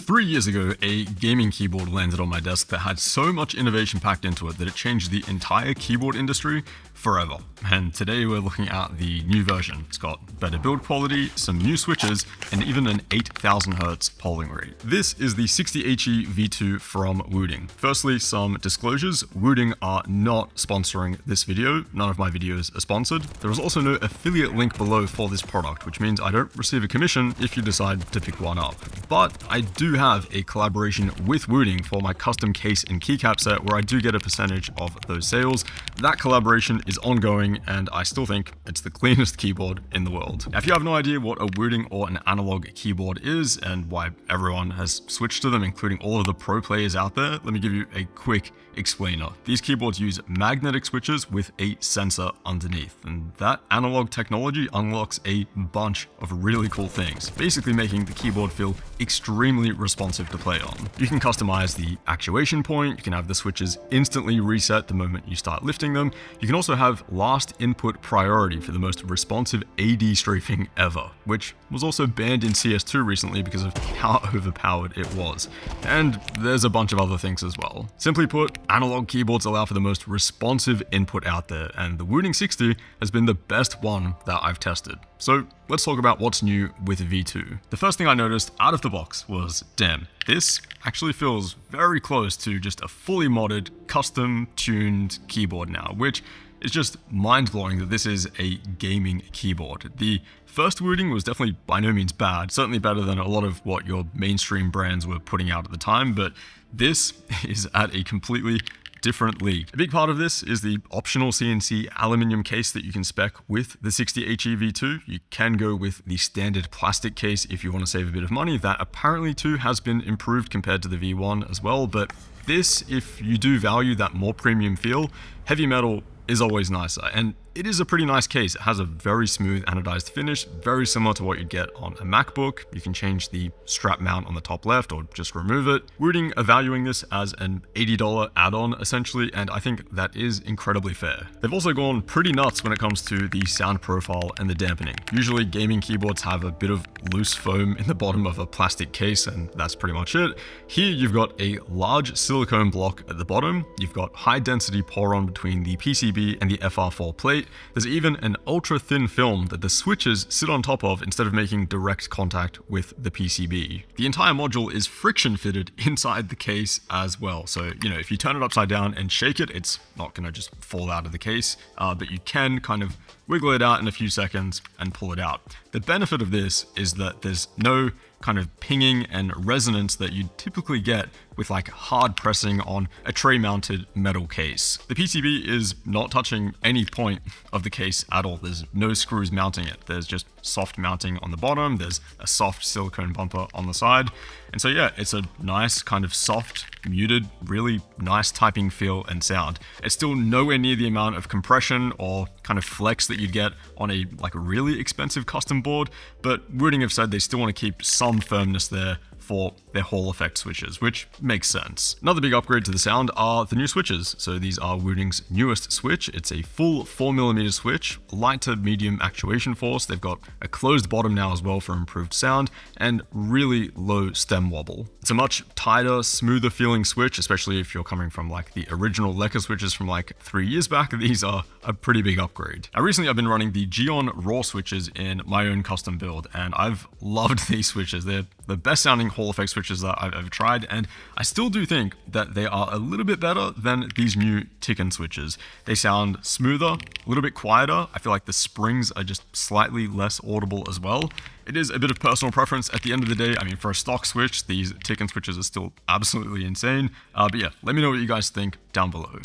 3 years ago, a gaming keyboard landed on my desk that had so much innovation packed into it that it changed the entire keyboard industry forever. And today we're looking at the new version. It's got better build quality, some new switches, and even an 8000 Hz polling rate. This is the 60HE V2 from Wooting. Firstly, some disclosures. Wooting are not sponsoring this video. None of my videos are sponsored. There is also no affiliate link below for this product, which means I don't receive a commission if you decide to pick one up. But I do have a collaboration with Wooting for my custom case and keycap set where I do get a percentage of those sales. That collaboration is ongoing and I still think it's the cleanest keyboard in the world. Now, if you have no idea what a Wooting or an analog keyboard is and why everyone has switched to them, including all of the pro players out there, let me give you a quick explainer. These keyboards use magnetic switches with a sensor underneath, and that analog technology unlocks a bunch of really cool things, basically making the keyboard feel extremely responsive to play on. You can customize the actuation point, you can have the switches instantly reset the moment you start lifting them. You can also have last input priority for the most responsive AD strafing ever, which was also banned in CS2 recently because of how overpowered it was. And there's a bunch of other things as well. Simply put, analog keyboards allow for the most responsive input out there, and the Wooting 60 has been the best one that I've tested. So let's talk about what's new with V2. The first thing I noticed out of the box was, damn, this actually feels very close to just a fully modded, custom tuned keyboard now, which is just mind-blowing that this is a gaming keyboard. The first Wooting was definitely by no means bad, certainly better than a lot of what your mainstream brands were putting out at the time, but this is at a completely different league. A big part of this is the optional CNC aluminum case that you can spec with the 60HE V2. You can go with the standard plastic case if you want to save a bit of money. That apparently too has been improved compared to the V1 as well, but this, if you do value that more premium feel, heavy metal is always nicer, and it is a pretty nice case. It has a very smooth anodized finish, very similar to what you'd get on a MacBook. You can change the strap mount on the top left or just remove it. Wooting are valuing this as an $80 add-on essentially, and I think that is incredibly fair. They've also gone pretty nuts when it comes to the sound profile and the dampening. Usually gaming keyboards have a bit of loose foam in the bottom of a plastic case, and that's pretty much it. Here you've got a large silicone block at the bottom. You've got high density pour-on between the PCB and the FR4 plate. There's even an ultra thin film that the switches sit on top of instead of making direct contact with the PCB. The entire module is friction fitted inside the case as well. So, if you turn it upside down and shake it, it's not gonna just fall out of the case, but you can kind of wiggle it out in a few seconds and pull it out. The benefit of this is that there's no kind of pinging and resonance that you'd typically get with like hard pressing on a tray mounted metal case. The PCB is not touching any point of the case at all. There's no screws mounting it. There's just soft mounting on the bottom. There's a soft silicone bumper on the side. And so yeah, it's a nice kind of soft, muted, really nice typing feel and sound. It's still nowhere near the amount of compression or kind of flex that you'd get on a really expensive custom board, but Wooting have said they still want to keep some firmness there for their Hall effect switches, which makes sense. Another big upgrade to the sound are the new switches. So these are Wooting's newest switch. It's a full 4mm switch, light to medium actuation force. They've got a closed bottom now as well for improved sound, and really low stem wobble. It's a much tighter, smoother feeling switch, especially if you're coming from like the original Leica switches from like 3 years back. These are a pretty big upgrade. Now recently I've been running the Geon Raw switches in my own custom build, and I've loved these switches. They're the best sounding Hall effect switches that I've ever tried, and I still do think that they are a little bit better than these new Tiken switches. They sound smoother, a little bit quieter. I feel like the springs are just slightly less audible as well. It is a bit of personal preference at the end of the day. I mean, for a stock switch, these Tiken switches are still absolutely insane. But yeah, let me know what you guys think down below.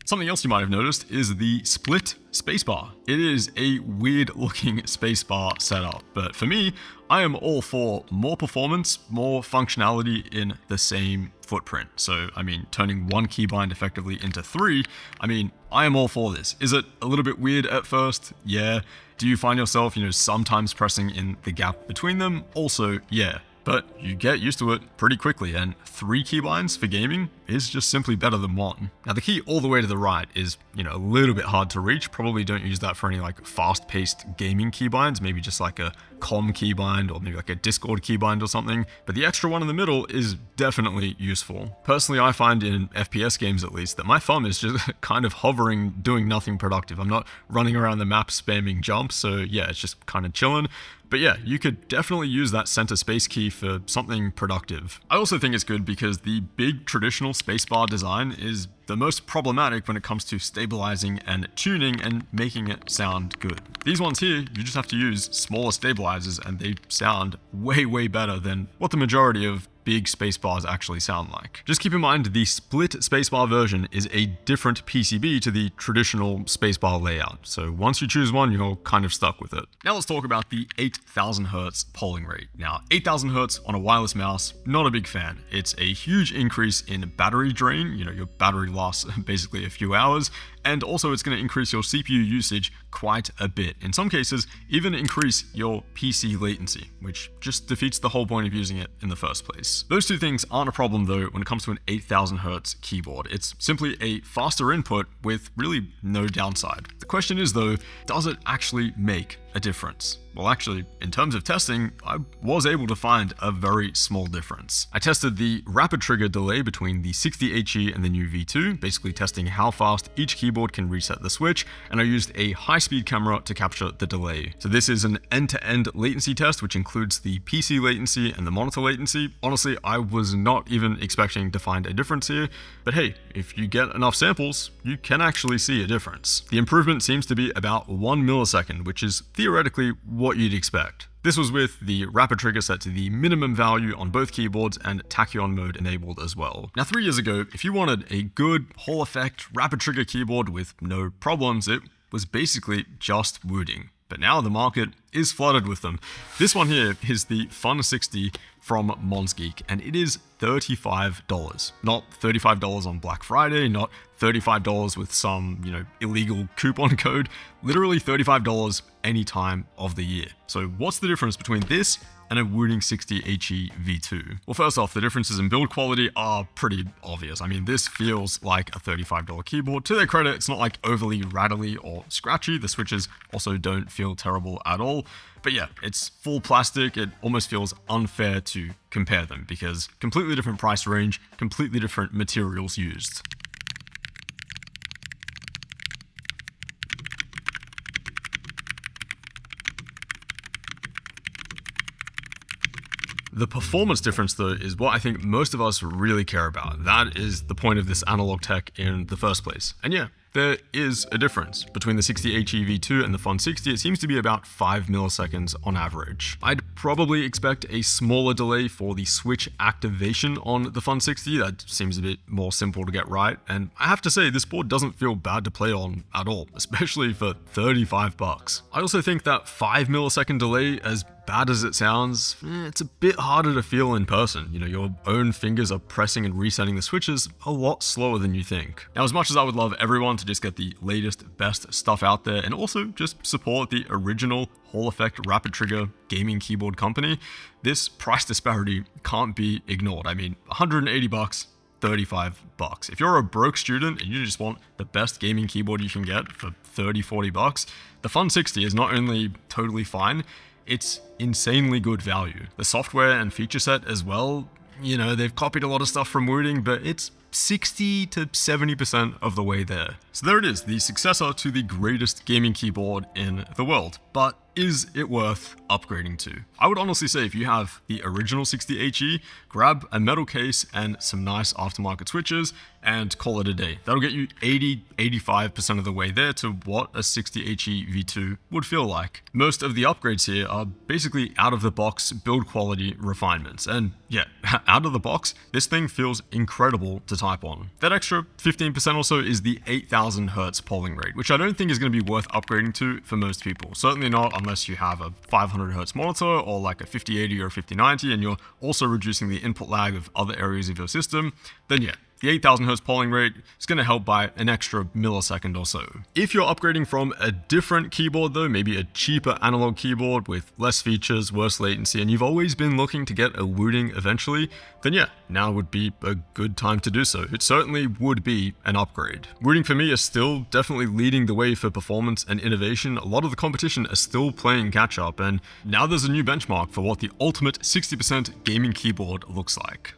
Something else you might have noticed is the split spacebar. It is a weird looking spacebar setup, but for me, I am all for more performance, more functionality in the same footprint. So, I mean, turning one keybind effectively into 3, I am all for this. Is it a little bit weird at first? Yeah. Do you find yourself, sometimes pressing in the gap between them? Also, yeah. But you get used to it pretty quickly, and 3 keybinds for gaming is just simply better than 1. Now the key all the way to the right is, a little bit hard to reach. Probably don't use that for any like fast-paced gaming keybinds, maybe just like a COM keybind or maybe like a Discord keybind or something. But the extra one in the middle is definitely useful. Personally, I find in FPS games at least that my thumb is just kind of hovering, doing nothing productive. I'm not running around the map spamming jumps, so yeah, it's just kind of chilling. But yeah, you could definitely use that center space key for something productive. I also think it's good because the big traditional spacebar design is the most problematic when it comes to stabilizing and tuning and making it sound good. These ones here, you just have to use smaller stabilizers and they sound way better than what the majority of big spacebars actually sound like. Just keep in mind the split spacebar version is a different PCB to the traditional spacebar layout. So once you choose one, you're kind of stuck with it. Now let's talk about the 8000 Hertz polling rate. Now 8000 Hertz on a wireless mouse, not a big fan. It's a huge increase in battery drain. Your battery lasts basically a few hours. And also it's going to increase your CPU usage quite a bit. In some cases, even increase your PC latency, which just defeats the whole point of using it in the first place. Those two things aren't a problem though when it comes to an 8000 Hertz keyboard. It's simply a faster input with really no downside. The question is though, does it actually make a difference? Well, actually, in terms of testing, I was able to find a very small difference. I tested the rapid trigger delay between the 60HE and the new V2, basically testing how fast each keyboard can reset the switch, and I used a high-speed camera to capture the delay. So this is an end-to-end latency test, which includes the PC latency and the monitor latency. Honestly, I was not even expecting to find a difference here, but hey, if you get enough samples, you can actually see a difference. The improvement seems to be about 1 millisecond, which is theoretically what you'd expect. This was with the rapid trigger set to the minimum value on both keyboards and tachyon mode enabled as well. Now 3 years ago, if you wanted a good Hall effect rapid trigger keyboard with no problems, it was basically just Wooting. But now the market is flooded with them. This one here is the Fun 60 from Monsgeek, and it is $35. Not $35 on Black Friday, not $35 with some, illegal coupon code. Literally $35 any time of the year. So what's the difference between this and a Wooting 60HE V2? Well, first off, the differences in build quality are pretty obvious. I mean, this feels like a $35 keyboard. To their credit, it's not like overly rattly or scratchy. The switches also don't feel terrible at all. But yeah, it's full plastic. It almost feels unfair to compare them because completely different price range, completely different materials used. The performance difference though is what I think most of us really care about. That is the point of this analog tech in the first place. And yeah, there is a difference between the 60HE V2 and the Fun 60. It seems to be about 5 milliseconds on average. I'd probably expect a smaller delay for the switch activation on the Fun 60. That seems a bit more simple to get right. And I have to say, this board doesn't feel bad to play on at all, especially for $35. I also think that 5 millisecond delay, as bad as it sounds, it's a bit harder to feel in person. Your own fingers are pressing and resetting the switches a lot slower than you think. Now, as much as I would love everyone to just get the latest, best stuff out there and also just support the original Hall effect rapid trigger gaming keyboard company, this price disparity can't be ignored. I mean, $180, $35. If you're a broke student and you just want the best gaming keyboard you can get for $30-40, the Fun 60 is not only totally fine, it's insanely good value. The software and feature set as well, they've copied a lot of stuff from Wooting, but it's 60 to 70% of the way there. So there it is, the successor to the greatest gaming keyboard in the world. But is it worth upgrading to? I would honestly say if you have the original 60HE, grab a metal case and some nice aftermarket switches and call it a day. That'll get you 80-85% of the way there to what a 60HE V2 would feel like. Most of the upgrades here are basically out of the box build quality refinements. And yeah, out of the box, this thing feels incredible to type on. That extra 15% or so is the 8000 Hertz polling rate, which I don't think is going to be worth upgrading to for most people. Certainly not unless you have a 500 Hertz monitor or like a 5080 or a 5090 and you're also reducing the input lag of other areas of your system. Then yeah, The 8000 Hz polling rate is going to help by an extra millisecond or so. If you're upgrading from a different keyboard though, maybe a cheaper analog keyboard with less features, worse latency, and you've always been looking to get a Wooting eventually, then yeah, now would be a good time to do so. It certainly would be an upgrade. Wooting for me is still definitely leading the way for performance and innovation. A lot of the competition are still playing catch up, and now there's a new benchmark for what the ultimate 60% gaming keyboard looks like.